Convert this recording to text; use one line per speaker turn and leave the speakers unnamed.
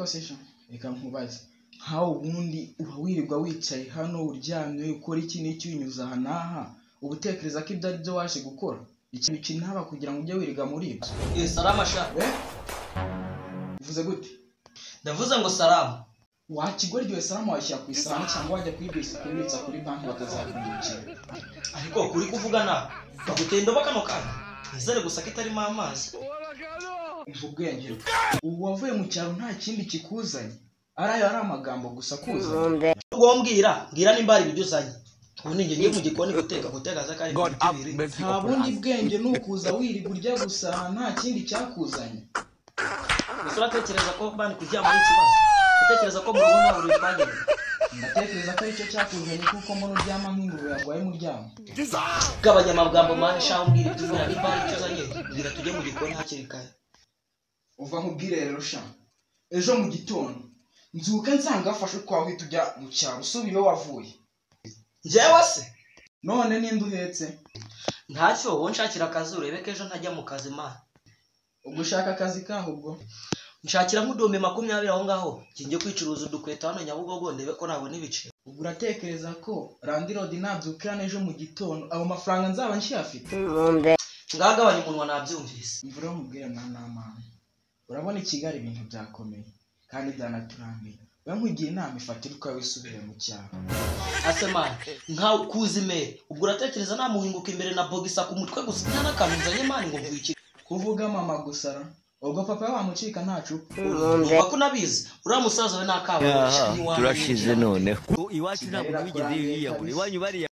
ariko se reka nkubaze how ubundi uba wirirwa wicaye hano uryamye ukora iki n'iki unyuza aha naha ubutekereza ko ibyo ari byo waje gukora ikintu kinaba kugira ngo ujye wiriga muri ibyo.
Salama sha.
Uvuze gute?
Ndavuze ngo salama.
Wakigora iryo salama washyira ku isahani cyangwa wajya kwibisa kubitsa kuri banki bakazakundukira.
Ariko kuri kuvuga na bagutenda bakano kandi izere gusa kitarimo amazi.
Ubwenge ubu wavuye mu cyaro nta kindi kikuzanye arayo ari amagambo gusa kuzanye.
Ubwo mbwira nimba ari ibyo uzanye. Ubundi ngiye mu gikoni guteka za kandi
nta bundi bwenge nukuza wiri kurya gusa nta kindi cyakuzanye.
Usura tekereza ko bani kuryama ari ikibazo. Tekereza ko mubona buri twageze.
Ndatekereza ko icyo cyakuzanye kuko mbona uryama nk'inguru yarwaye muryamo.
Gabanya amagambo mani shaho mbwira ibyo uzanye nimba ari icyo uzanye. Ngira tujye mu gikoni hakiri kare.
Uva nkubwire rero sha. Ejo mu gitondo nzuka nsanga afashe kwawe tujya mu cyaro usubire wavuye.
Jewe se
none ninde uhetse?
Ntacyo wowe nshakira akazi urebeke ejo ntajya mu kazi mana.
Ugushaka akazi kaho ubwo
nshakira nk'udume 20 aho ngaho kingiye kwicuruza udukweto hano Nyabugogo ndebe ko nabona ibice.
Ubwo uratekereza ko Landlord nabyukira ejo mu gitondo abo mafaranga nzaba nshiyafite?
Ngagabanya umunwa nabyumvise.
Mvura mubwire mwana mama. Urabona Kigali ibintu byakomeye kandi byanaturambira. Bamugiye inama ifatira uko wisubire mu cyaro.
Asemana nka kuzime ubwo uratekereza namuhinguka imbere na bogisa ku mutwe gusa nta nakamuzanye mani ngo mvuye
kuvuga mama gusara ubwo papa wamucika ntacu
bako nabizi uriya musaza we nakaba
turashize none iwacu ntabwo bigeze yiyabura iwanyu bari